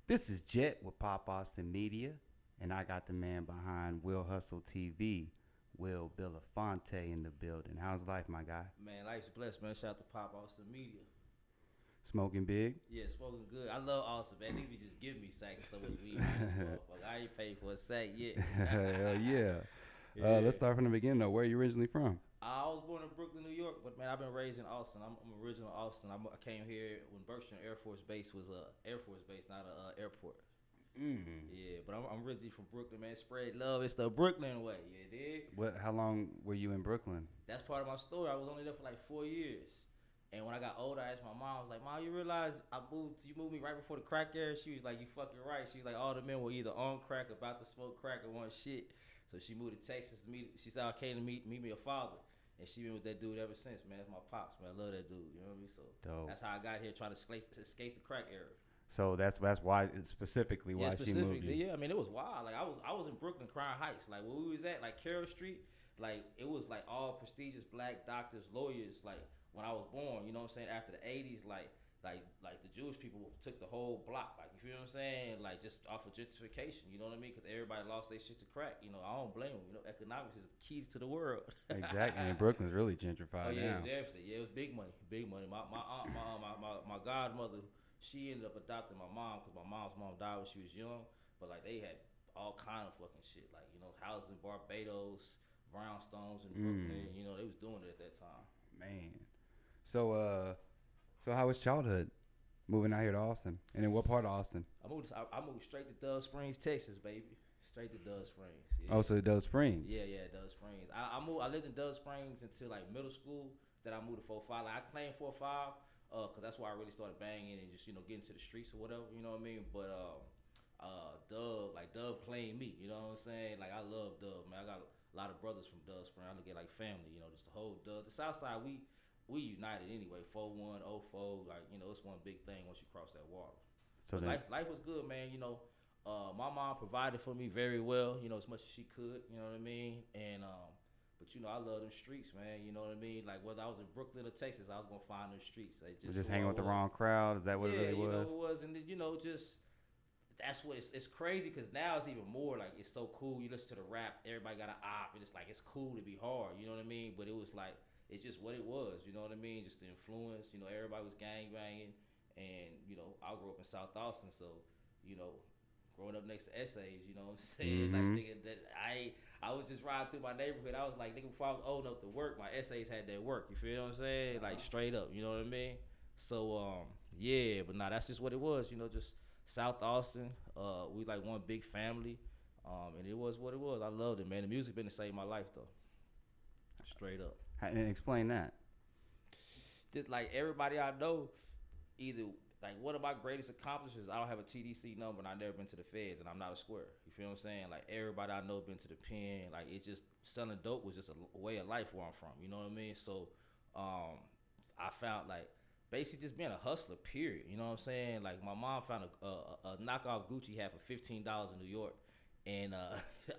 This is Jet with Pop Austin Media, and I got the man behind Will Hustle TV, Will Billafonte in the building. How's life, my guy? Man, life's blessed, man. Shout out to Pop Austin Media. Smoking big? Yeah, smoking good. I love Austin, man. They be just give me sacks so much weed. I ain't paid for a sack yet. Hell yeah. Yeah. Let's start from the beginning, though. Where are you originally from? I was born in Brooklyn, New York, but man, I've been raised in Austin. I'm original Austin. I came here when Berkshire Air Force Base was a Air Force Base, not a airport. Yeah, but I'm originally from Brooklyn, man. Spread love. It's the Brooklyn way. You dig? How long were you in Brooklyn? That's part of my story. I was only there for like 4 years. And when I got older, I asked my mom, I was like, Mom, you realize you moved me right before the crack era? She was like, you fucking right. She was like, all the men were either on crack, about to smoke crack, or want shit. So she moved to Texas to meet. She said, I came to meet me a father. And she been with that dude ever since, man. That's my pops, man. I love that dude. You know what I mean? So Dope. that's how I got here, trying to escape the crack era. So that's why, specifically why she moved you. Yeah, I mean, it was wild. Like I was in Brooklyn, Crown Heights. Like where we was at, like Carroll Street. Like it was like all prestigious black doctors, lawyers. Like when I was born, you know what I'm saying? After the 80s, like the Jewish people took the whole block. Like, you feel what I'm saying? Like just off of gentrification, you know what I mean? Because everybody lost their shit to crack. You know, I don't blame them. You know, economics is the key to the world. Exactly, and Brooklyn's really gentrified Oh yeah, now. definitely. Yeah, it was big money, big money. My aunt, my godmother, she ended up adopting my mom because my mom's mom died when she was young. But like they had all kind of fucking shit, like houses in Barbados, brownstones in Brooklyn. You know, they was doing it at that time. Man. So how was childhood? Moving out here to Austin, and in what part of Austin? I moved straight to Dove Springs, Texas, baby. Straight to Dove Springs. Yeah. Oh, so Dove Springs. Yeah, Dove Springs. I lived in Dove Springs until like middle school. Then I moved to 4-5. Like I claimed 4-5, cause that's where I really started banging and just getting to the streets or whatever. You know what I mean? But Dove claimed me. You know what I'm saying? Like I love Dove, man. I got a lot of brothers from Dove Springs. I look at like family. You know, just the whole Dove. The South Side, we united anyway. 4-1, 0-4. Like it's one big thing once you cross that water. So life was good, man. My mom provided for me very well. As much as she could. You know what I mean? And but I love them streets, man. You know what I mean? Like whether I was in Brooklyn or Texas, I was gonna find them streets. Like, just hanging with the wrong crowd. Is that what it really was? Yeah, it was, and then, just. That's what it's crazy because now it's even more like it's so cool. You listen to the rap, everybody got an op, and it's like it's cool to be hard. You know what I mean? But it was like it's just what it was. You know what I mean? Just the influence. Everybody was gang banging, and I grew up in South Austin, so growing up next to essays. You know what I'm saying? Mm-hmm. Like nigga, that I was just riding through my neighborhood. I was like, nigga, before I was old enough to work, my essays had that work. You feel what I'm saying? Like straight up. You know what I mean? So yeah, but nah, that's just what it was. Just South Austin, we like one big family, and it was what it was. I loved it, man. The music been to save my life though, straight up. And explain that. Just like everybody I know, either like one of my greatest accomplishments, I don't have a TDC number, and I've never been to the feds, and I'm not a square. You feel what I'm saying? Like everybody I know been to the pen. Like it's just selling dope was just a way of life where I'm from. You know what I mean? So, I found like. Basically just being a hustler, period. You know what I'm saying? Like my mom found a knockoff Gucci hat for $15 in New York, and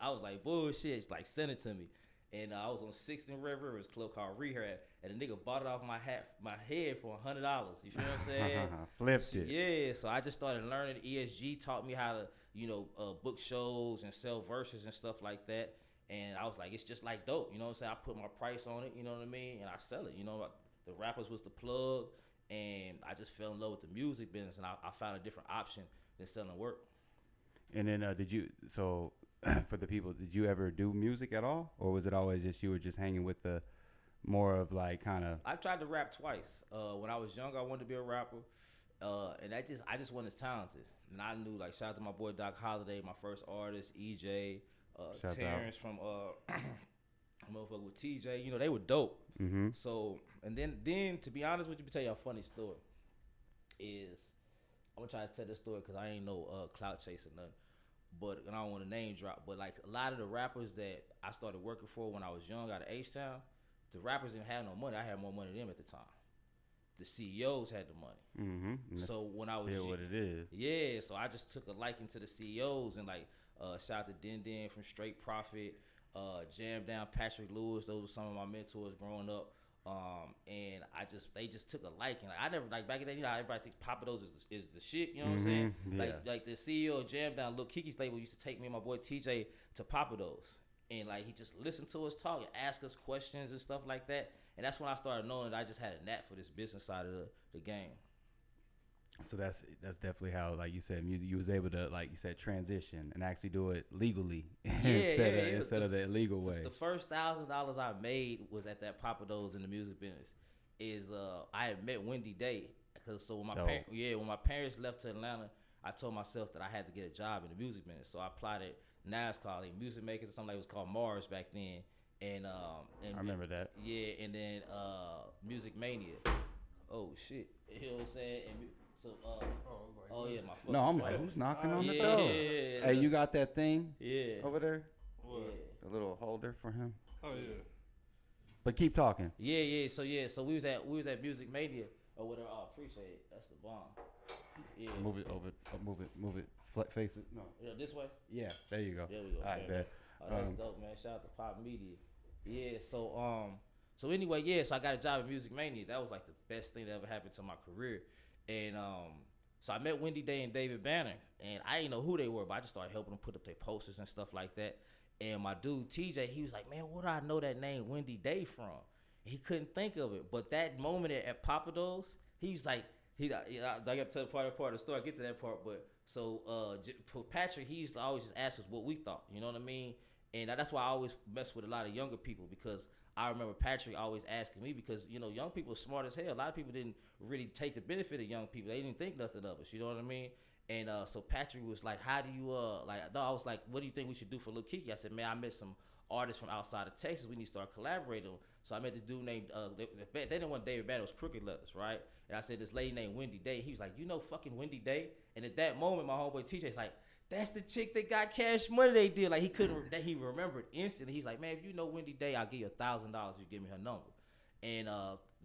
I was like, bullshit. Like send it to me, and I was on 6th and River. It was a club called Rehab, and the nigga bought it off my head for $100. You feel what I'm saying? Flipped it. Yeah. So I just started learning. ESG taught me how to book shows and sell verses and stuff like that. And I was like, it's just like dope. You know what I'm saying? I put my price on it. You know what I mean? And I sell it. The rappers was the plug. And I just fell in love with the music business, and I found a different option than selling work. And then for the people, did you ever do music at all? Or was it always just you were just hanging with the more of like kind of... I tried to rap twice. When I was younger, I wanted to be a rapper. And I just wasn't as talented. And I knew, like, shout out to my boy Doc Holliday, my first artist, EJ, Terrence from... motherfucker with TJ, they were dope. Mm-hmm. So, and then to be honest with you, to tell you a funny story is, I'm gonna try to tell this story because I ain't no clout chasing nothing, but and I don't want to name drop, but like a lot of the rappers that I started working for when I was young out of H-Town, the rappers didn't have no money. I had more money than them at the time. The CEOs had the money. Mm-hmm. So when I was still what it is. Yeah, so I just took a liking to the CEOs and like shout out to Den from Straight Profit. Jam Down, Patrick Lewis, those were some of my mentors growing up. And they just took a liking. Like I never like back in the day, you know, everybody thinks Papados is the shit. You know what I'm saying? Yeah. Like the CEO of Jam Down, Lil Kiki's label, used to take me and my boy TJ to Papados, and like he just listened to us talk and ask us questions and stuff like that. And that's when I started knowing that I just had a knack for this business side of the game. So that's definitely how, like you said, you was able to, like you said, transition and actually do it legally instead of the illegal way. The first $1,000 I made was at that Papados in the music business. I had met Wendy Day, because when my parents left to Atlanta, I told myself that I had to get a job in the music business. So I applied at NASCAR, like Music Makers or something, like it was called Mars back then. And I remember that. Yeah, and then Music Mania. Oh shit, you know what I'm saying? My fucking. No, I'm like, who's knocking on the door? Yeah. Hey, you got that thing? Yeah. Over there? What? The little holder for him. Oh yeah. But keep talking. Yeah. So we was at Music Mania or whatever. Oh, appreciate it. That's the bomb. Yeah. Move it over. Move it. Face it. No. Yeah, this way. Yeah. There you go. There we go. All right, bet. Oh, that's dope, man. Shout out to Pop Media. Yeah. So anyway, yeah. So I got a job at Music Mania. That was like the best thing that ever happened to my career. And so I met Wendy Day and David Banner, and I didn't know who they were, but I just started helping them put up their posters and stuff like that. And my dude TJ, he was like, "Man, where do I know that name Wendy Day from?" And he couldn't think of it. But that moment at Papados, he was like, I got to tell the part of the story. I get to that part, but so Patrick, he used to always just ask us what we thought. You know what I mean? And that's why I always mess with a lot of younger people, because I remember Patrick always asking me, because, you know, young people are smart as hell. A lot of people didn't really take the benefit of young people. They didn't think nothing of us. You know what I mean? And so Patrick was like, how do you, I was like, what do you think we should do for Lil Kiki? I said, man, I met some artists from outside of Texas. We need to start collaborating. So I met this dude named, they didn't want David Banner, it was Crooked Letters, right? And I said, this lady named Wendy Day. He was like, you know fucking Wendy Day? And at that moment, my homeboy TJ's like, that's the chick that got Cash Money they did. Like, he remembered instantly. He's like, man, if you know Wendy Day, I'll give you $1,000 if you give me her number. And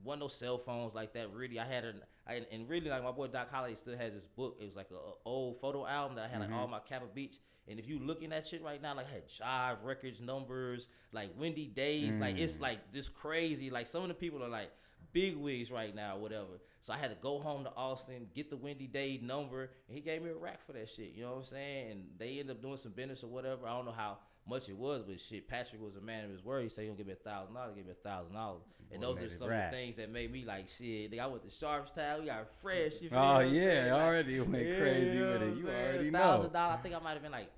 one of those cell phones like that, really, and really, like, my boy Doc Holliday still has this book. It was like a old photo album that I had, like, all my Kappa Beach. And if you looking at shit right now, like, I had Jive Records numbers, like Wendy Days, like, it's like this crazy. Like, some of the people are like big wigs right now, whatever. So I had to go home to Austin, get the Wendy Day number, and he gave me a rack for that shit. You know what I'm saying? And they ended up doing some business or whatever. I don't know how much it was, but shit, Patrick was a man of his word. He said he gonna give me $1,000, give me $1,000. And those are some of the things that made me like, shit, nigga, I went to Sharpstown, we got fresh. You feel Oh, me? yeah, Like, already went crazy with it. You already know. $1,000, I think I might have been like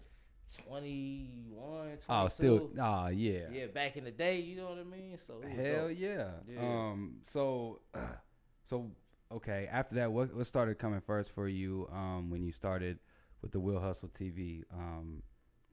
21, 22. Oh, still, yeah. Yeah, back in the day, you know what I mean? So it was Hell dope. yeah. So okay, after that, what started coming first for you when you started with the Will Hustle TV?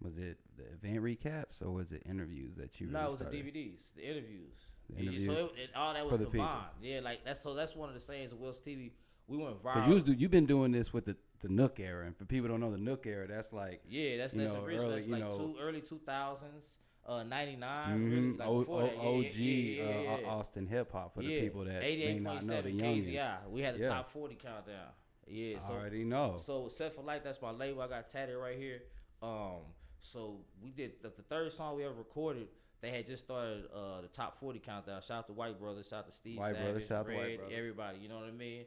Was it the event recaps or was it interviews that you? No, really it was started? the DVDs, the interviews. Interviews So all that was for the combined. people. Yeah, like that's one of the sayings of Will's TV. We went Because viral. you've been doing this with the Nook era, and for people who don't know the Nook era, that's like That's original. early, That's like early 2000s, 99. Really, like before that. OG Austin hip hop for the people that may not know, the 88.7 youngins. KZI. We had the top 40 countdown. Yeah, I so already know. So Set for Life, that's my label. I got tatted right here. So we did the third song we ever recorded. They had just started the top 40 countdown. Shout out to White Brothers, shout out to Steve Savage, shout out to Red, White Brothers. everybody. You know what I mean?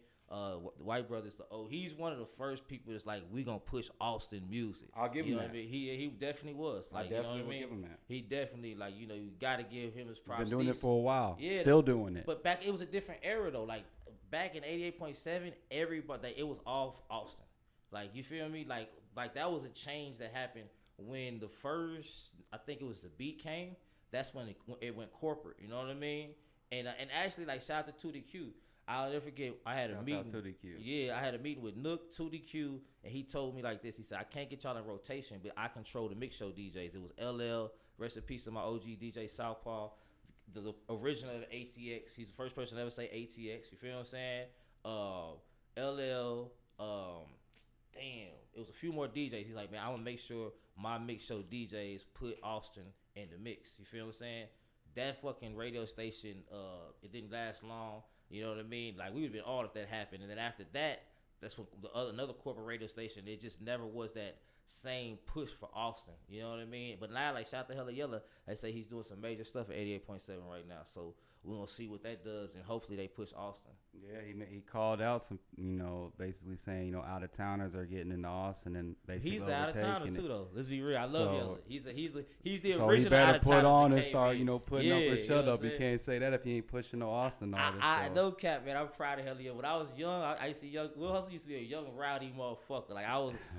White Brothers, he's one of the first people that's like, we gonna push Austin music. I'll give him you know that. What I mean? He definitely was. Like, I definitely you know what I will mean? give him that. He definitely, like, you gotta give him his props. He's been doing it for a while. Yeah, Still doing it. But back, it was a different era though. Like back in 88.7, everybody, it was off Austin. Like, you feel me? Like that was a change that happened when the first, I think it was the beat came. That's when it went corporate. You know what I mean? And actually, like, shout out to 2DQ. I'll never forget. I had a meeting. Shout out 2DQ. Yeah, I had a meeting with Nook, 2DQ, and he told me like this. He said, I can't get y'all in rotation, but I control the mix show DJs. It was LL, rest in peace to my OG DJ Southpaw, the original of ATX. He's the first person to ever say ATX. You feel what I'm saying? LL, damn, it was a few more DJs. He's like, man, I want to make sure my mix show DJs put Austin in the mix. You feel what I'm saying? That fucking radio station, it didn't last long. You know what I mean? Like, we would have been on if that happened. And then after that, that's what another corporate radio station. It just never was that same push for Austin. You know what I mean? But now, like, shout out to Hella Yella, they say he's doing some major stuff at 88.7 right now. So we're gonna see what that does, and hopefully they push Austin. Yeah, he called out some, basically saying, out of towners are getting into Austin and basically he's the out of towner too, though. Let's be real. I love Yella. He's the so original he better out of towner. put on and start, putting up or shut up. You You can't say that if you ain't pushing no Austin artists. I know, cap, man. I'm proud of Hella Yella. When I was young, I used to see Will Hustle used to be a young rowdy motherfucker. Like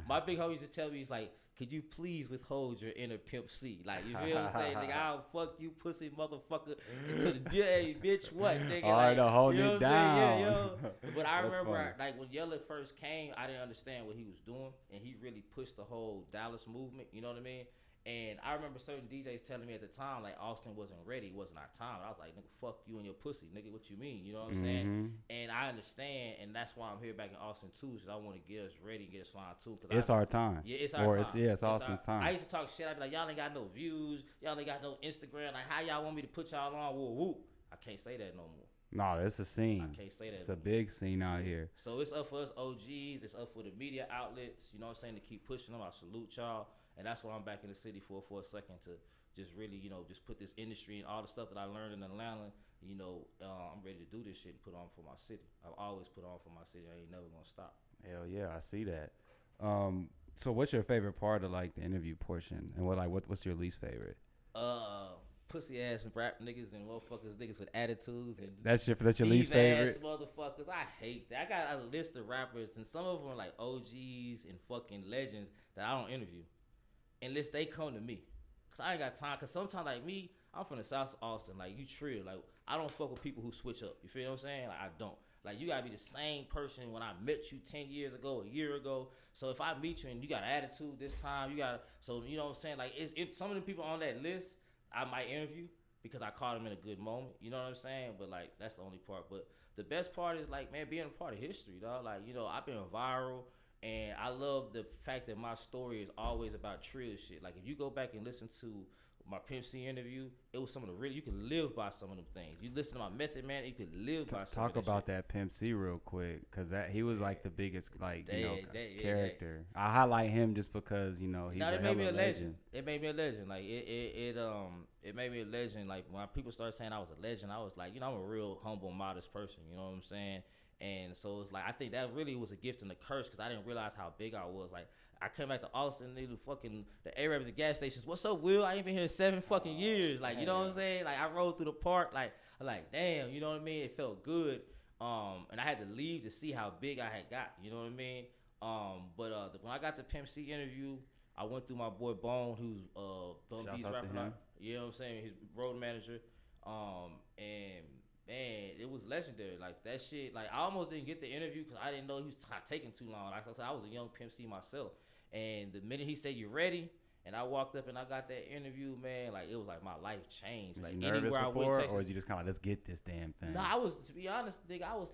my big homie used to tell me, he's like, could you please withhold your inner Pimp C? Like, you feel what I'm saying? Nigga, I'll fuck you pussy motherfucker into the hey, bitch, what, nigga? All right, like, hold it down. Yeah, yo. But I remember, funny. like, when Yella first came, I didn't understand what he was doing, and he really pushed the whole Dallas movement, you know what I mean? And I remember certain DJs telling me at the time, like, Austin wasn't ready, it wasn't our time. And I was like, nigga, fuck you and your pussy, nigga, what you mean? You know what I'm saying? And I understand, and that's why I'm here back in Austin, too, because I want to get us ready and get us flying, too. It's our time. Yeah, it's our time. It's Austin's time. I used to talk shit. I'd be like, y'all ain't got no views. Y'all ain't got no Instagram. Like, how y'all want me to put y'all on? Whoop, whoop. I can't say that no more. No, it's a scene. I can't say that. It's a big scene out here. So it's up for us OGs. It's up for the media outlets. You know what I'm saying? To keep pushing them. I salute y'all. And that's why I'm back in the city for a second to just really, just put this industry and all the stuff that I learned in Atlanta. I'm ready to do this shit and put on for my city. I've always put on for my city. I ain't never gonna stop. Hell yeah, I see that. So what's your favorite part of like the interview portion, and what's your least favorite? Pussy ass rap niggas and niggas with attitudes and that's your least favorite. Ass motherfuckers, I hate that. I got a list of rappers and some of them are like OGs and fucking legends that I don't interview unless they come to me, cause I ain't got time. Cause sometimes like me, I'm from the South Austin. Like you trill. Like I don't fuck with people who switch up. You feel what I'm saying? Like I don't. Like you gotta be the same person when I met you 10 years ago, a year ago. So if I meet you and you got an attitude this time, you gotta. So you know what I'm saying? Like it's some of the people on that list I might interview because I caught them in a good moment. You know what I'm saying? But like that's the only part. But the best part is like, man, being a part of history, dog. Like I've been viral. And I love the fact that my story is always about trill shit. Like if you go back and listen to my Pimp C interview, it was some of the really, you can live by some of them things. You listen to my Method Man, you can live by some Talk of about shit. that Pimp C real quick, cause he was like the biggest character. I highlight him just because he's it made me a legend. It made me a legend. Like it made me a legend. Like when people started saying I was a legend, I was like, I'm a real humble, modest person. You know what I'm saying? And so it's like I think that really was a gift and a curse because I didn't realize how big I was. Like I came back to Austin, the Arabs at the gas stations. What's up, Will? I ain't been here 7 fucking years. Like you know what I'm saying? Like I rode through the park. Like damn, you know what I mean? It felt good. And I had to leave to see how big I had got. You know what I mean? But when I got the Pimp C interview, I went through my boy Bone, who's Bum B's rapping out. You know what I'm saying? His road manager. And man, it was legendary. Like that shit. Like I almost didn't get the interview because I didn't know he was taking too long. Like I said, I was a young Pimp C myself, and the minute he said you ready, and I walked up and I got that interview, man, like it was like my life changed. Like you nervous anywhere before, I went, Texas, or was you just kind of let's get this damn thing? No, I was, to be honest, nigga, I was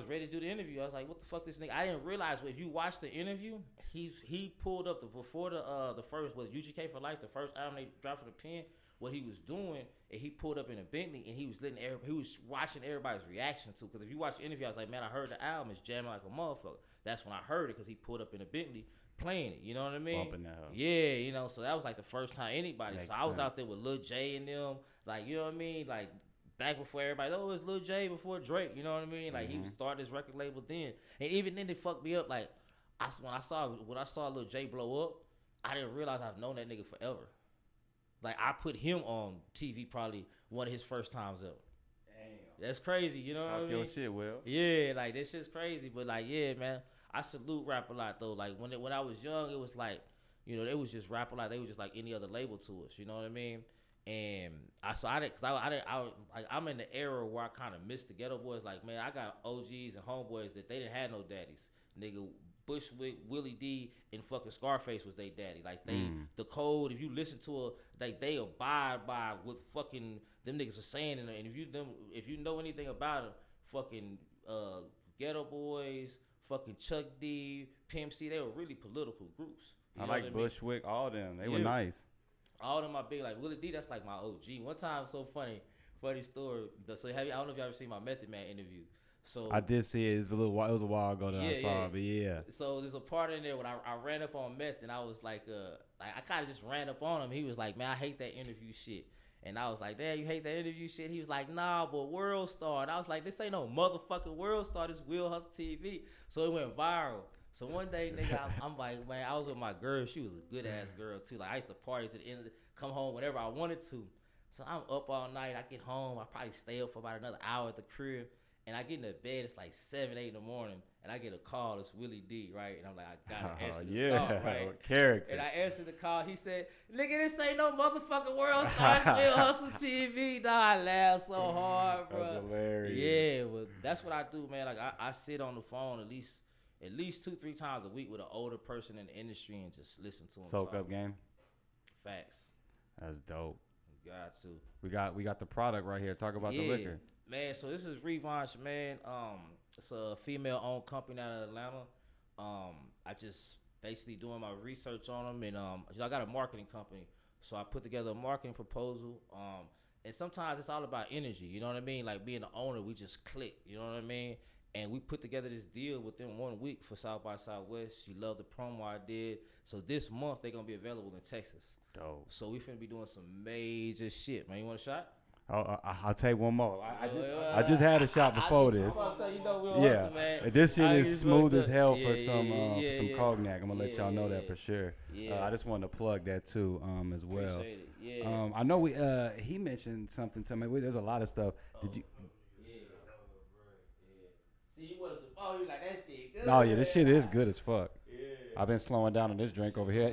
ready to do the interview. I was like, what the fuck, this nigga? I didn't realize if you watch the interview, he pulled up before the first UGK for Life, the first album they dropped for the pen. What he was doing, and he pulled up in a Bentley, and he was watching everybody's reaction to. Because if you watch the interview, I was like, man, I heard the album is jamming like a motherfucker. That's when I heard it because he pulled up in a Bentley playing it. You know what I mean? Bumping that. Yeah, so that was like the first time anybody. Makes so I was sense. out there with Lil J and them, like you know what I mean, like back before everybody. Oh, it's Lil J before Drake. You know what I mean? Like he was starting his record label then, and even then they fucked me up. Like when I saw Lil J blow up, I didn't realize I've known that nigga forever. Like, I put him on TV probably one of his first times ever. Damn. That's crazy, you know what I mean? Your shit, Will. Yeah, like, this shit's crazy. But, like, yeah, man, I salute Rap A Lot, though. Like, when I was young, it was like, they was just Rap A Lot. They was just like any other label to us, you know what I mean? And I'm in the era where I kind of missed the Ghetto Boys. Like, man, I got OGs and homeboys that they didn't have no daddies. Nigga, Bushwick, Willie D, and fucking Scarface was they daddy. Like the code. If you listen to it, like they abide by what fucking them niggas are saying. And if you know anything about it, fucking Ghetto Boys, fucking Chuck D, Pimp C, they were really political groups. I like Bushwick, all them. They were nice. All of them are big. Like Willie D, that's like my OG. One time, so funny story. So I don't know if you ever seen my Method Man interview. So I did see it. It was a little while. It was a while ago that I saw it, but yeah. So there's a part in there when I ran up on Meth and I was like I kind of just ran up on him. He was like, man, I hate that interview shit. And I was like, damn, you hate that interview shit? He was like, nah, but World Star. And I was like, this ain't no motherfucking World Star. This Will Hustle TV. So it went viral. So one day, nigga, I'm like, man, I was with my girl. She was a good ass girl too. Like I used to party to the end, come home whenever I wanted to. So I'm up all night. I get home. I probably stay up for about another hour at the crib. And I get into bed, it's like 7, 8 in the morning, and I get a call, it's Willie D, right? And I'm like, I gotta answer this call, right? Character. And I answered the call, he said, nigga, this ain't no motherfucking World Star, it's Will Hustle TV. Nah, I laughed so hard, bro. That's hilarious. Yeah, well, that's what I do, man. Like, I sit on the phone at least 2-3 times a week with an older person in the industry and just listen to them Soak up game. Facts. That's dope. You got to. We got the product right here. Talk about the liquor. Man, so this is Revanche, man. It's a female-owned company out of Atlanta. I just basically doing my research on them, and I got a marketing company, so I put together a marketing proposal. And sometimes it's all about energy, you know what I mean? Like being the owner, we just click, you know what I mean? And we put together this deal within 1 week for South by Southwest. She loved the promo I did. So this month they're gonna be available in Texas. Dope. So we finna be doing some major shit, man. You want a shot? I'll take one more. I just had a shot before this. This shit is smooth as hell for some cognac. I'm gonna let y'all know that for sure. I just wanted to plug that too as well. Appreciate it. I know he mentioned something to me. There's a lot of stuff. Did you? See, you want to you like that shit good. Oh yeah, this shit is good as fuck. Yeah. I've been slowing down on this drink over here.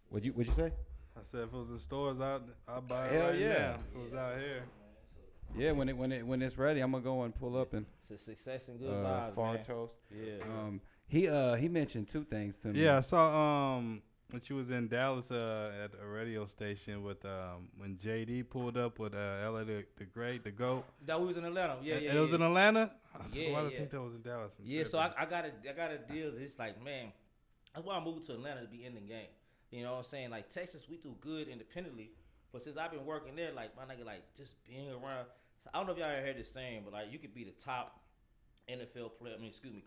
What'd you say? I said if it was in stores, I'll buy it Hell right yeah. now. If it was out here. Yeah, when it's ready, I'm gonna go and pull up and it's a success and good vibes, far man. toast. Yeah. He mentioned 2 things to me. Yeah, I saw that you was in Dallas at a radio station with when JD pulled up with LA the Great, the GOAT. That was in Atlanta. Yeah. It was in Atlanta. Yeah, Why do I think that was in Dallas? So I got a deal. It's like, man, that's why I moved to Atlanta to be in the game. You know what I'm saying? Like Texas, we do good independently, but since I've been working there, like my nigga, like just being around. So I don't know if y'all ever heard this saying, but like you could be the top NFL player.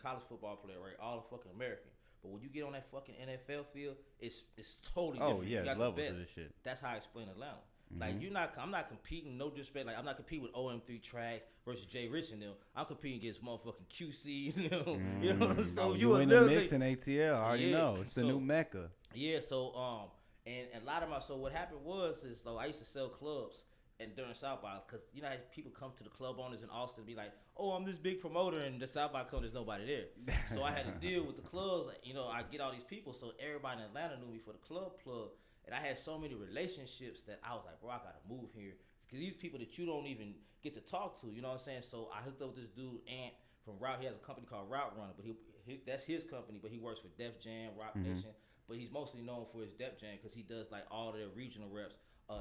College football player, right? All fucking American. But when you get on that fucking NFL field, it's totally different. Oh yeah, you got levels of this shit. That's how I explain Atlanta. Mm-hmm. Like I'm not competing. No disrespect. Like I'm not competing with OM3 Tracks versus Jay Rich and them. I'm competing against motherfucking QC. You know. So you in the mix in ATL. I already know it's the new mecca. Yeah. So and a lot of so what happened was I used to sell clubs. And during South by, because you know how people come to the club owners in Austin and be like, oh, I'm this big promoter, and the South by come, there's nobody there. So I had to deal with the clubs. You know, I get all these people, so everybody in Atlanta knew me for the club plug. And I had so many relationships that I was like, bro, I got to move here. Because these people that you don't even get to talk to, you know what I'm saying? So I hooked up with this dude, Ant, from Route. He has a company called Route Runner, but he that's his company, but he works for Def Jam, Rock Nation. But he's mostly known for his Def Jam because he does like all their regional reps.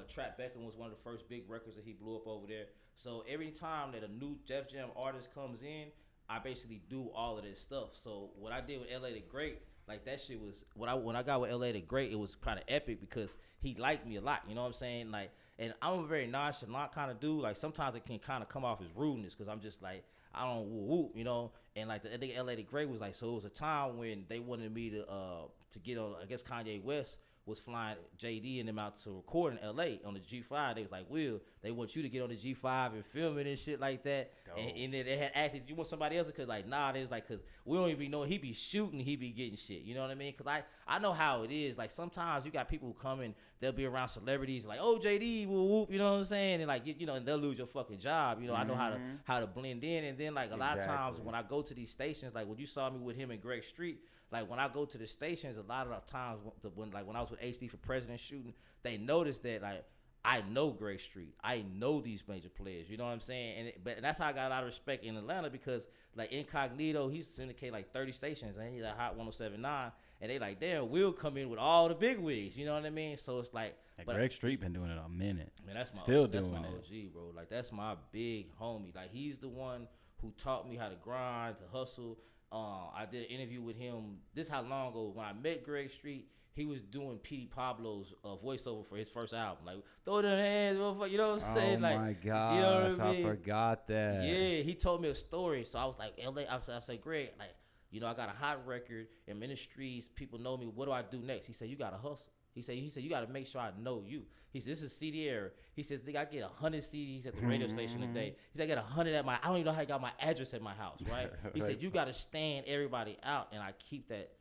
Trap Beckham was one of the first big records that he blew up over there. So every time that a new Def Jam artist comes in, I basically do all of this stuff. So what I did with LA the Great, like that shit was when I got with LA the Great, it was kind of epic because he liked me a lot. You know what I'm saying? Like, and I'm a very nonchalant kind of dude. Like sometimes it can kind of come off as rudeness because I'm just like I don't whoop, you know. And like I think LA the Great was like, so it was a time when they wanted me to get on. I guess Kanye West was flying JD and them out to record in LA on the G5. They was like, Will, they want you to get on the G5 and film it and shit like that. And then they had asked, do you want somebody else? Because like, nah, they was like, because we don't even know he be shooting, he be getting shit. You know what I mean? Because I know how it is. Like sometimes you got people who come and they'll be around celebrities like, oh, JD, whoop, whoop, you know what I'm saying? And like, you know, and they'll lose your fucking job. You know, I know how to blend in. And then like a lot of times when I go to these stations, like when you saw me with him and Greg Street, like when I go to the stations, a lot of the times when I was with HD for President shooting, they noticed that like I know Gray Street, I know these major players. You know what I'm saying? But that's how I got a lot of respect in Atlanta because like Incognito, he's syndicated like 30 stations and he's like Hot 107.9, and they like damn, Will come in with all the big wigs. You know what I mean? So it's like, but Greg Street been doing it a minute. Man, that's my still that's doing my it. OG, bro. Like that's my big homie. Like he's the one who taught me how to grind, to hustle. I did an interview with him. This how long ago when I met Greg Street. He was doing P.D. Pablo's voiceover for his first album. Like, throw them hands, motherfucker. You know what I'm saying? Oh like, my gosh, you know what I mean? forgot that. Yeah, he told me a story. So I was like, I said, Greg, like, you know, I got a hot record. I'm in the streets. People know me. What do I do next? He said, you got to hustle. He said, you got to make sure I know you. He said, this is CD era. He says, nigga, I get 100 CDs at the radio station a day. He said, I get 100 at I don't even know how I got my address at my house, right? He said, you got to stand everybody out. And I keep that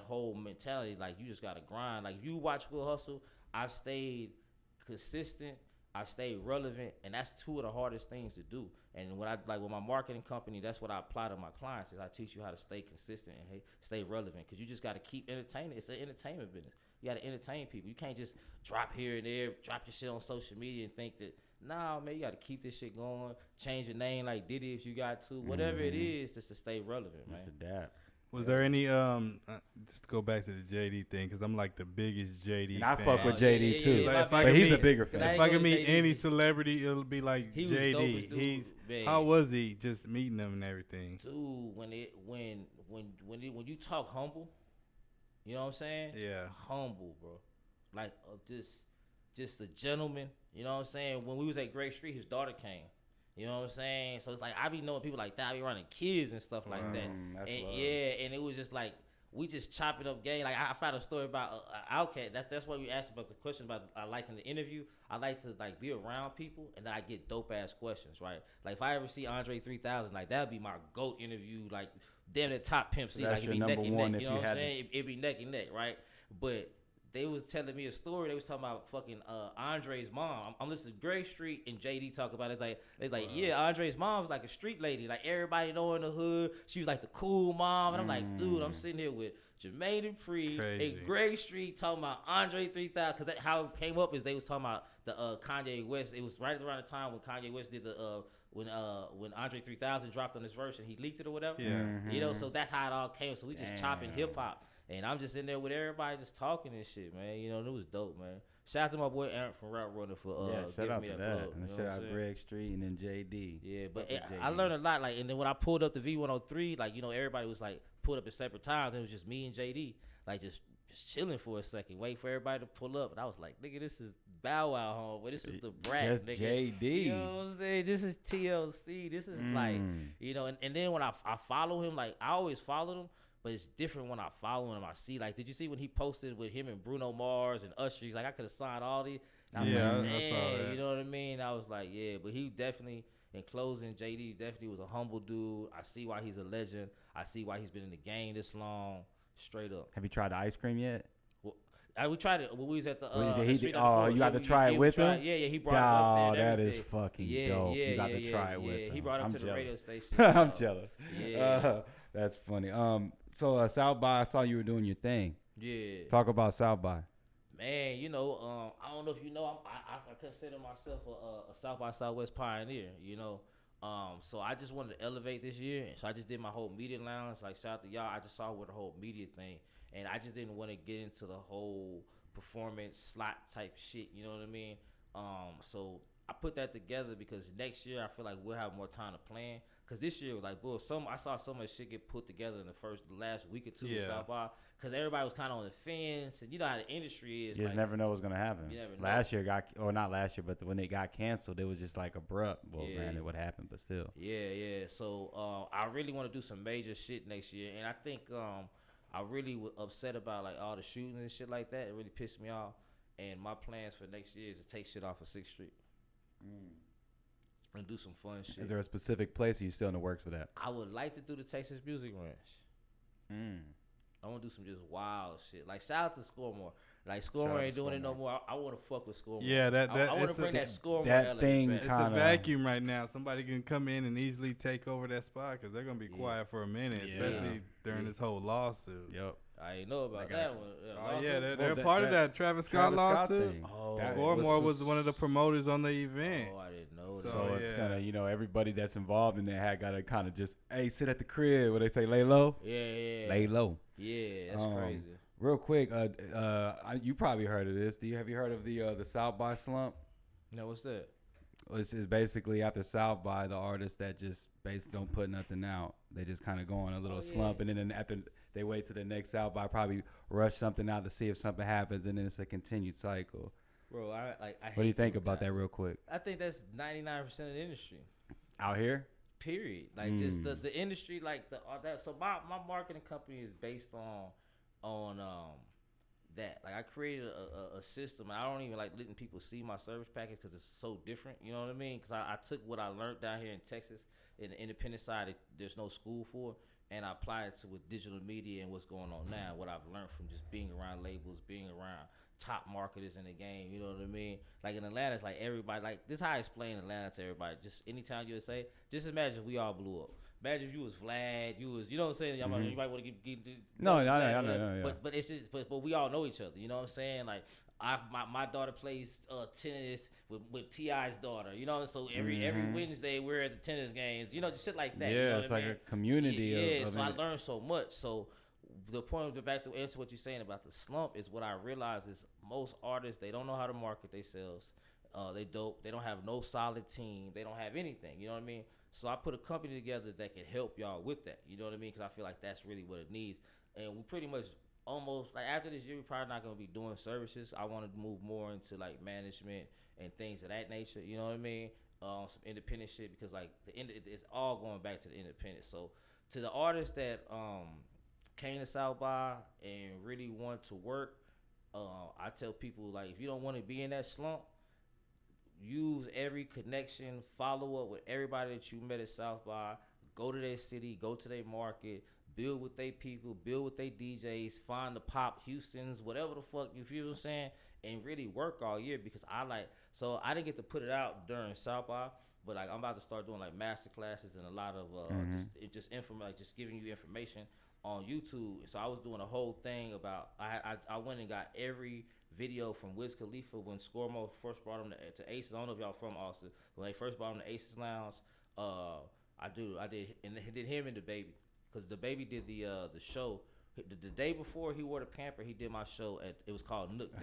whole mentality. Like, you just got to grind. Like, if you watch Will Hustle, I've stayed consistent. I stay relevant, and that's two of the hardest things to do. And when with my marketing company, that's what I apply to my clients. Is I teach you how to stay consistent and stay relevant, because you just got to keep entertaining. It's an entertainment business. You got to entertain people. You can't just drop here and there, drop your shit on social media and think that, nah, man, you got to keep this shit going. Change your name like Diddy if you got to. Whatever it is, just to stay relevant, man. Just adapt. Was there any just to go back to the JD thing, because I'm like the biggest JD And I fan. fuck with JD too, Like, but he's a bigger fan. If I could meet any celebrity, it'll be like He was dope as JD. dude, He's man. how was he just meeting them and everything? Dude, when you talk humble, you know what I'm saying? Yeah. Humble, bro. Like just a gentleman. You know what I'm saying? When we was at Great Street, his daughter came. You know what I'm saying? So it's like I be knowing people like that. I be running kids and stuff like that. That's And love. yeah, and it was just like we just chopping up game. Like I found a story about Outkast. That's why you asked about the question about I like in the interview. I like to like be around people, and then I get dope ass questions, right? Like if I ever see Andre 3000, like that'd be my GOAT interview. Like damn the top Pimp C. So like that's it'd be your neck number and one neck. if You know you what I'm had saying? It'd be neck and neck, right? But they was telling me a story. They was talking about fucking Andre's mom. I'm listening to Greg Street and JD talk about it. It's like, yeah, Andre's mom was like a street lady. Like everybody know in the hood. She was like the cool mom. And I'm like, dude, I'm sitting here with Jermaine Dupri and Greg Street talking about Andre 3000. Because how it came up is they was talking about the Kanye West. It was right around the time when Kanye West did the when Andre 3000 dropped on his verse and he leaked it or whatever. Yeah. You know, so that's how it all came. So we just chopping hip hop. And I'm just in there with everybody just talking and shit, man. You know, and it was dope, man. Shout out to my boy Aaron from Route Runner for shout out giving me to a that. plug. And You know shout what I'm out saying? Greg Street and then JD. Yeah, but Fuck with I JD. learned a lot. Like, and then when I pulled up the V103, like, you know, everybody was like pulled up at separate times. And it was just me and JD, like just chilling for a second, wait for everybody to pull up. And I was like, nigga, this is Bow Wow home, but this is the brat, Just nigga. JD. You know what I'm saying? This is TLC. This is like, you know, and then when I follow him, like I always followed him. But it's different when I follow him. I see, like, did you see when he posted with him and Bruno Mars and Usher? He's like, I could have signed all these. And Yeah, I was like, I saw "Dang," that. you know what I mean? I was like, yeah, but he definitely, in closing, JD definitely was a humble dude. I see why he's a legend. I see why he's been in the game this long, straight up. Have you tried the ice cream yet? We tried it when we was at the. You got to try it with him? Yeah, he brought it up there. And that is everything. fucking dope. You got to try it with him. He brought it up I'm to the jealous. radio station. I'm jealous. Yeah. That's funny. So South by, I saw you were doing your thing. Yeah. Talk about South by. Man, you know, I don't know if you know, I consider myself a South by Southwest pioneer, you know. So I just wanted to elevate this year, and so I just did my whole media lounge. Like, shout out to y'all. I just saw with the whole media thing, and I just didn't want to get into the whole performance slot type shit. You know what I mean? So I put that together because next year I feel like we'll have more time to plan. Cause this year was like, bro, I saw so much shit get put together in the last week or two of South by, cause everybody was kind of on the fence, and you know how the industry is. You just never know what's gonna happen. You never know. Last year not last year, but when it got canceled, it was just like abrupt. Well, man, it would happen, but still. Yeah. So I really want to do some major shit next year, and I think I really was upset about like all the shootings and shit like that. It really pissed me off. And my plans for next year is to take shit off of 6th Street. And do some fun shit. Is there a specific place, or you still in the works for that? I would like to do the Texas Music Ranch. I want to do some just wild shit. Like, shout out to Scoremore. Like, Scoremore ain't doing it no more. I want to fuck with Scoremore. Yeah, I want to bring that Scoremore that thing element It's back. a vacuum right now. Somebody can come in and easily take over that spot because they're gonna be quiet for a minute, especially during this whole lawsuit. Yep. I ain't know about that one. Oh yeah, they're Well, part of that Travis Scott lawsuit. thing. Oh, Scoremore was one of the promoters on the event. Oh, I didn't know So, that. So it's gonna, everybody that's involved in that got to kind of just, hey, sit at the crib. What they say, lay low. Yeah. Lay low. Yeah, that's crazy. Real quick, you probably heard of this. Have you heard of the South by slump? No, what's that? It's basically after South by the artists that just basically don't put nothing out. They just kind of go on a little slump, and then after they wait to the next South by, probably rush something out to see if something happens, and then it's a continued cycle. Bro, I what do you think about that, real quick? I think that's 99% of the industry out here. Period. Like just the industry, like that. So my marketing company is based on that. Like I created a system. And I don't even like letting people see my service package because it's so different. You know what I mean? Because I took what I learned down here in Texas in the independent side. There's no school for, and I applied it to with digital media and what's going on now. What I've learned from just being around labels, being around top marketers in the game, you know what I mean? Like in Atlanta, it's like everybody, like this is how I explain Atlanta to everybody. Just anytime you would say, just imagine if we all blew up. Imagine if you was Vlad, you was, you know what I'm saying? You might want to get no, I know. But it's just, but we all know each other, you know what I'm saying? Like my daughter plays tennis with T.I.'s daughter, you know. So every Wednesday we're at the tennis games, you know, just shit like that. Yeah, you know it's like a community. Yeah, so I learned so much. So the point of back to answer what you're saying about the slump is what I realize is most artists, they don't know how to market themselves. They don't have no solid team. They don't have anything. You know what I mean? So I put a company together that can help y'all with that. You know what I mean? Because I feel like that's really what it needs. And we pretty much almost like after this year, we're probably not gonna be doing services. I want to move more into like management and things of that nature. You know what I mean? Some independent shit because like it's all going back to the independent. So to the artists that came to South by and really want to work, I tell people like if you don't want to be in that slump, use every connection, follow up with everybody that you met at South by, go to their city, go to their market, build with their people, build with their DJs, find the Pop Houstons, whatever the fuck, you feel what I'm saying, and really work all year because so I didn't get to put it out during South by, but like I'm about to start doing like master classes and a lot of just giving you information on YouTube. So I was doing a whole thing about I went and got every video from Wiz Khalifa when Scormo first brought him to Aces. I don't know if y'all from Austin. When they first brought him to Aces Lounge, I did him and the baby because the baby did the show the day before he wore the Pamper. He did my show it was called Nook Den.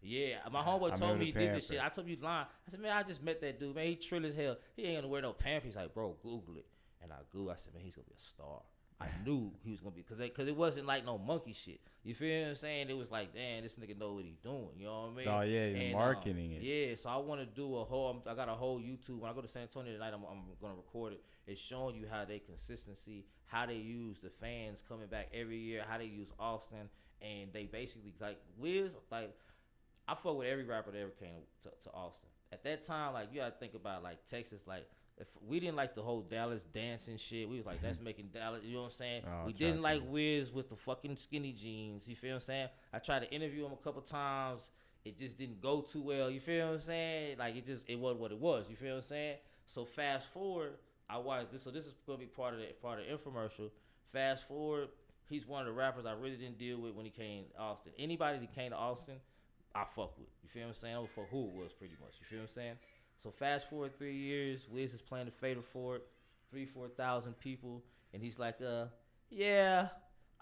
Yeah, my homeboy told me he did this shit. I told you lying. I said, man, I just met that dude. Man, he trill as hell. He ain't gonna wear no Pamper. He's like, bro, Google it. And I said, man, he's gonna be a star. I knew he was gonna be because it wasn't like no monkey shit. You feel what I'm saying? It was like, damn, this nigga know what he's doing. You know what I mean? Oh yeah, and, marketing it. Yeah, so I want to do I got a whole YouTube. When I go to San Antonio tonight, I'm gonna record it. It's showing you how they consistency, how they use the fans coming back every year, how they use Austin, and they basically like Wiz. Like I fuck with every rapper that ever came to Austin. At that time, like you gotta think about like Texas, like. If we didn't like the whole Dallas dancing shit. We was like, that's making Dallas, you know what I'm saying? We didn't like Wiz with the fucking skinny jeans. You feel what I'm saying? I tried to interview him a couple times. It just didn't go too well. You feel what I'm saying? Like, it wasn't what it was. You feel what I'm saying? So fast forward, I watched this. So this is going to be part of the infomercial. Fast forward, he's one of the rappers I really didn't deal with when he came to Austin. Anybody that came to Austin, I fuck with. You feel what I'm saying? I don't fuck who it was pretty much. You feel what I'm saying? So fast forward 3 years, Wiz is playing the Fatal Fort, 3,000-4,000 people, and he's like, yeah,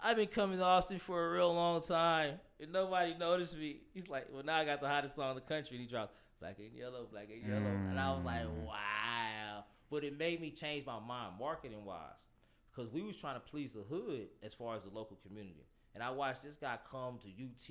I've been coming to Austin for a real long time, and nobody noticed me. He's like, well, now I got the hottest song in the country, and he dropped Black and Yellow, and I was like, wow. But it made me change my mind marketing-wise, because we was trying to please the hood as far as the local community. And I watched this guy come to UT,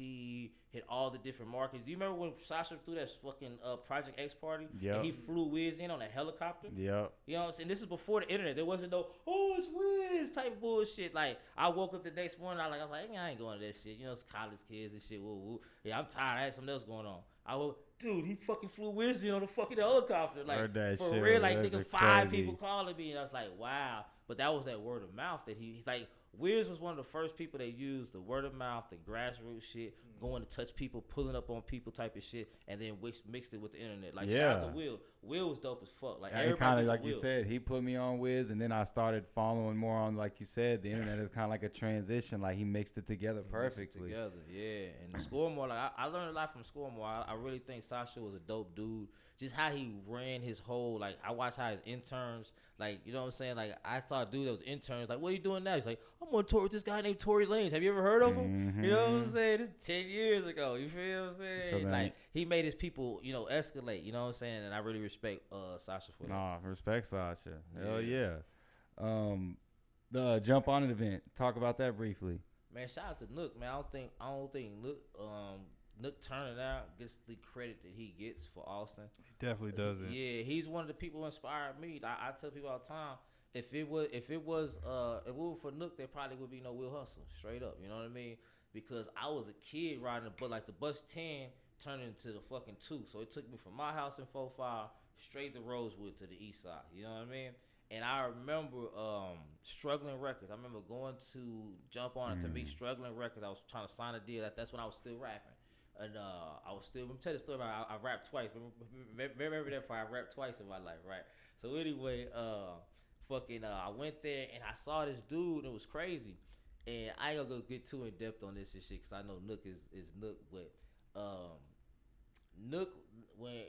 hit all the different markets. Do you remember when Sasha threw that fucking Project X party? Yeah. And he flew Wiz in on a helicopter? Yeah. You know what I'm saying? This is before the internet. There wasn't no, oh, it's Wiz type of bullshit. Like, I woke up the next morning, I was like, I ain't going to that shit. You know, it's college kids and shit. Woo, woo. Yeah, I'm tired. I had something else going on. Dude, he fucking flew Wiz in on a fucking helicopter. Like, for shit, real, like, nigga, 5 crazy. people calling me. And I was like, wow. But that was that word of mouth that he's like, Wiz was one of the first people that used the word of mouth, the grassroots shit, going to touch people, pulling up on people type of shit, and then mixed it with the internet. Like, shout out to Will. Will was dope as fuck. Like, everybody kind of like you said, he put me on Wiz, and then I started following more on, like you said, the internet is kind of like a transition. Like, he mixed it together perfectly. Yeah. And Score More, like, I learned a lot from Score More. I really think Sasha was a dope dude. Just how he ran his whole, like, I watched how his interns, like, you know what I'm saying? Like, I saw a dude that was interns, like, what are you doing now? He's like, I'm on tour with this guy named Tory Lanez. Have you ever heard of him? You know what I'm saying? This is 10 years ago. You feel what I'm saying? So then, like, he made his people, escalate. You know what I'm saying? And I really respect Sasha for that. Nah, respect Sasha. Hell yeah. The Jump On It event. Talk about that briefly. Man, shout out to Nook, man. I don't think Nook turning out gets the credit that he gets for Austin. He definitely doesn't. Yeah, he's one of the people who inspired me. I tell people all the time, if it was for Nook, there probably would be no Will Hustle. Straight up, you know what I mean? Because I was a kid riding the bus, like the bus 10 turned into the fucking 2. So it took me from my house in 4-5 straight to Rosewood to the east side. You know what I mean? And I remember Struggling Records. I remember going to Jump On It to meet Struggling Records. I was trying to sign a deal. That's when I was still rapping. And I was still, let me tell you the story about I rapped twice. Remember that part? I rapped twice in my life, right? So anyway, I went there and I saw this dude. And it was crazy. And I ain't gonna go get too in depth on this and shit because I know Nook is Nook. But Nook, when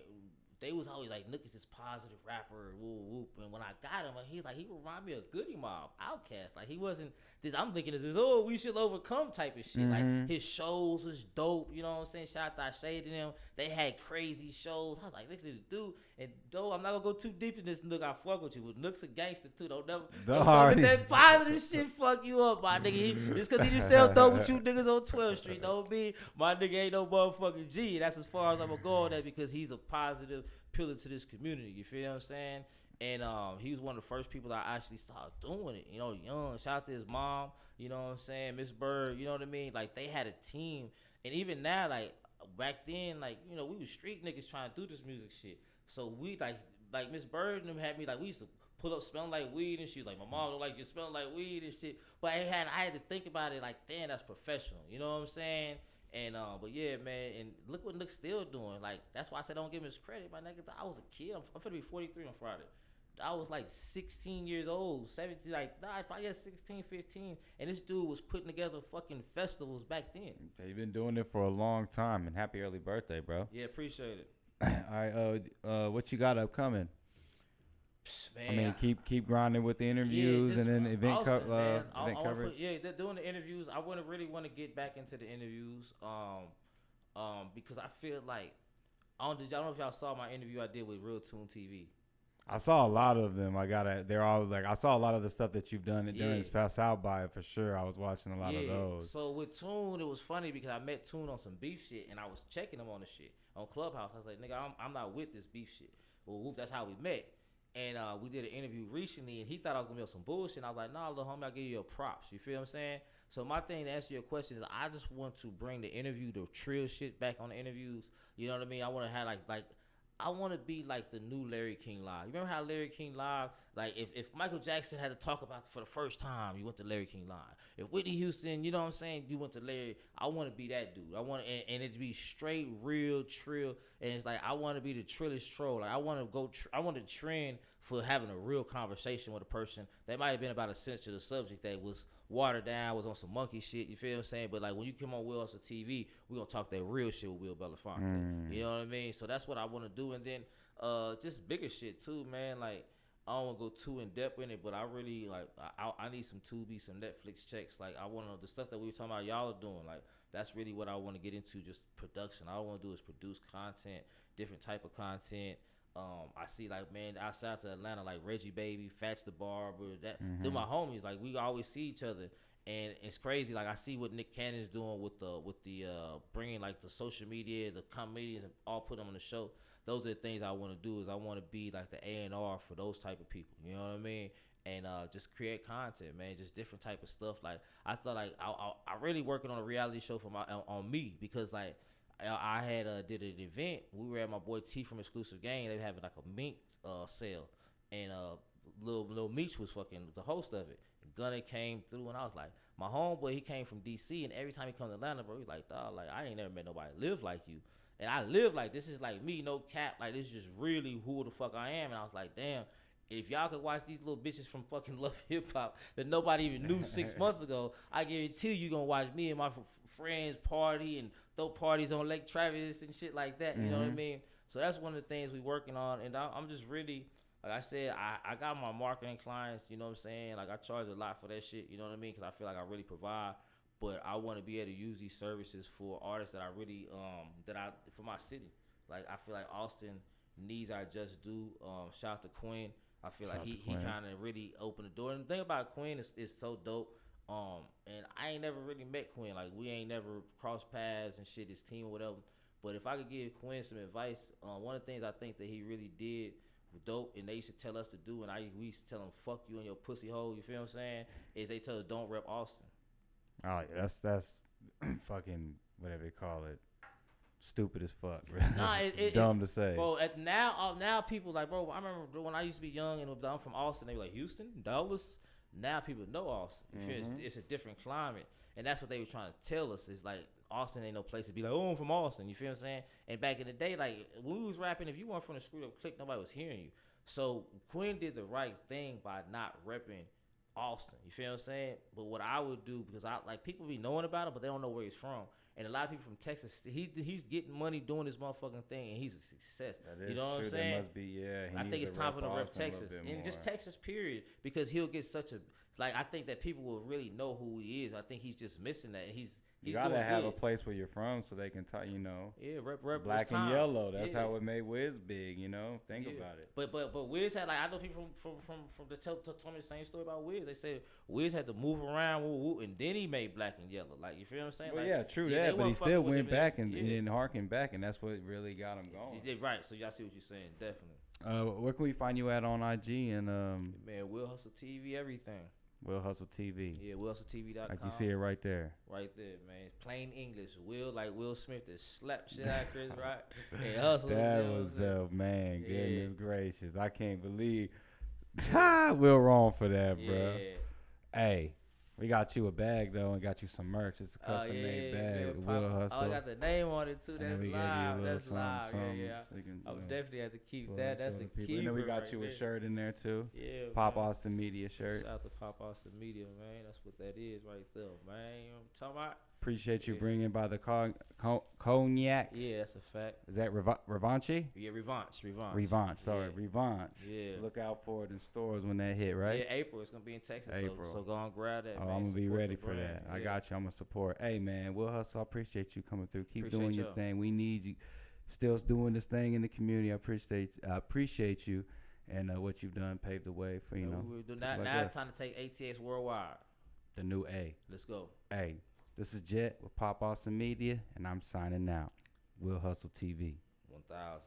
they was always like, Nook is this positive rapper, whoop, whoop. And when I got him, he remind me of Goody Mob, Outkast. Like, he wasn't this, I'm thinking this, we should overcome type of shit. Like, his shows was dope, you know what I'm saying? Shout out to Shade to them. They had crazy shows. I was like, this is dude. And though I'm not gonna go too deep in this, Nook, I fuck with you. But Nook's a gangster too. Don't let that positive shit fuck you up, my nigga. Just cause he just sell dope with you niggas on 12th Street. Don't mean my nigga ain't no motherfucking G. That's as far as I'm gonna go on that because he's a positive pillar to this community. You feel what I'm saying? And he was one of the first people that I actually started doing it. You know, young. Shout out to his mom. You know what I'm saying? Miss Bird. You know what I mean? Like, they had a team. And even now, like, back then, like, you know, we was street niggas trying to do this music shit. So we, like Miss Bird and them had me, like, we used to pull up smelling like weed. And she was like, my mom don't like you smelling like weed and shit. But I had to think about it like, damn, that's professional. You know what I'm saying? And but yeah, man, and look what Nook's still doing. Like, that's why I said don't give him his credit, my nigga. I was a kid. I'm finna be 43 on Friday. I was like 16 years old, 17, probably 16, 15. And this dude was putting together fucking festivals back then. They've been doing it for a long time, and happy early birthday, bro. Yeah, appreciate it. All right, what you got upcoming? Man, I mean, keep grinding with the interviews and then event coverage. They're doing the interviews. I really want to get back into the interviews, because I feel like I don't know if y'all saw my interview I did with Real Tune TV. I saw a lot of them. They're all like, I saw a lot of the stuff that you've done during this past South by for sure. I was watching a lot of those. So with Tune, it was funny because I met Tune on some beef shit, and I was checking him on the shit on Clubhouse. I was like, nigga, I'm not with this beef shit. Well, whoop, that's how we met. And we did an interview recently, and he thought I was gonna be on some bullshit. And I was like, nah, little homie, I'll give you your props. You feel what I'm saying? So my thing to answer your question is, I just want to bring the interview, the trill shit back on the interviews. You know what I mean? I want to have like I want to be like the new Larry King Live. You remember how Larry King Live, like if Michael Jackson had to talk about it for the first time, you went to Larry King Live. If Whitney Houston, you know what I'm saying, you went to Larry. I want to be that dude. I want and it to be straight, real, trill. And it's like, I want to be the trillest troll. Like, I want to trend for having a real conversation with a person that might have been about a sensitive subject that was watered down, was on some monkey shit, you feel what I'm saying? But like, when you come on Will Hustle TV, we gonna talk that real shit with Will Belafonte. You know what I mean? So that's what I want to do. And then just bigger shit too, man. Like, I don't want to go too in depth in it, but I really like, I need some Tubi, some Netflix checks. Like, I want to, the stuff that we were talking about y'all are doing, like, that's really what I want to get into, just production. All I want to do is produce content, different type of content. I see, like, man, outside to Atlanta, like Reggie Baby, Fats the Barber, they're my homies. Like, we always see each other, and it's crazy. Like, I see what Nick Cannon's doing with the bringing like the social media, the comedians, and all put them on the show. Those are the things I want to do. Is I want to be like the A&R for those type of people. You know what I mean? And just create content, man. Just different type of stuff. Like, I thought, like, I really working on a reality show for on me, because like, I had did an event. We were at my boy T from Exclusive Game. They were having like a mink sale, and Lil Meech was fucking the host of it. Gunna came through, and I was like, my homeboy, he came from DC, and every time he come to Atlanta, bro, he's like, dawg, like, I ain't never met nobody live like you. And I live like, this is like me, no cap, like, this is just really who the fuck I am. And I was like, damn. If y'all could watch these little bitches from fucking Love Hip Hop that nobody even knew 6 months ago, I guarantee you gonna watch me and my friends party and throw parties on Lake Travis and shit like that. You know what I mean? So that's one of the things we working on, and I'm just really, like I said, I got my marketing clients. You know what I'm saying? Like I charge a lot for that shit. You know what I mean? Because I feel like I really provide. But I want to be able to use these services for artists that I really for my city. Like I feel like Austin needs our just due. Shout out to Quinn. I feel like he kind of really opened the door. And the thing about Quinn is so dope. And I ain't never really met Quinn. Like we ain't never crossed paths and shit. His team or whatever. But if I could give Quinn some advice, one of the things I think that he really did dope, and they used to tell us to do, and we used to tell them fuck you and your pussy hole. You feel what I'm saying? Is they tell us don't rep Austin. Oh yeah, that's fucking whatever they call it. Stupid as fuck. Nah, dumb to say. Bro, now people like, bro, I remember when I used to be young and I'm from Austin, they were like, Houston, Dallas. Now people know Austin. You feel it's a different climate. And that's what they were trying to tell us. Is like Austin ain't no place to be like, oh, I'm from Austin. You feel what I'm saying? And back in the day, like when we was rapping, if you weren't from the Screwed Up Clique, nobody was hearing you. So Quinn did the right thing by not repping Austin. You feel what I'm saying? But what I would do, because I like people be knowing about it, but they don't know where he's from. And a lot of people from Texas, he's getting money doing this motherfucking thing, and he's a success. That is you know what true. I'm saying? That must be, yeah. I think it's time for him to rep Texas, and just Texas, period, because he'll get such a like. I think that people will really know who he is. I think he's just missing that, and he's you gotta have good. a place where you're from so they can tell rep black and yellow. That's how it made Wiz big. Think about it. But Wiz had, like, I know people from the told me the same story about Wiz. They said Wiz had to move around, and then he made black and yellow. Like, you feel what I'm saying? Well, like, yeah, true that, but he still went back and then harken back, and that's what really got him going. Right. So y'all see what you're saying, definitely. Where can we find you at on IG and man, Will Hustle TV, everything. Will Hustle TV. Yeah, WillHustleTV.com. Like you see it right there. Right there, man. Plain English. Will, like Will Smith, that slap shit out Chris Rock. Hey, Hustle. That was, man, goodness gracious. I can't believe. Will wrong for that, bro. Hey, we got you a bag, though, and got you some merch. It's a custom-made bag. Will Hustle. Oh, I got the name on it, too. That's live. That's live. Yeah. So you can, I'll definitely have to keep that. That's a key. And then we got you a shirt in there, too. Yeah. Pop Austin Media shirt. Shout out to Pop Austin Media, man. That's what that is right there, man. You know what I'm talking about? Appreciate you bringing by the cognac. Yeah, that's a fact. Is that Revanche? Yeah, Revanche. Sorry, yeah. Revanche. Yeah. Look out for it in stores when that hit, right? Yeah, April. It's going to be in Texas. April. So go and grab that, man. I'm going to be ready for that. Yeah. I got you. I'm going to support. Hey, man, Will Hustle, I appreciate you coming through. Keep doing your thing. We need you still doing this thing in the community. I appreciate you and what you've done, paved the way for, now it's time to take ATX worldwide. The new A. Let's go. Hey. This is Jet with Pop Austin Media, and I'm signing out. Will Hustle TV. 1000.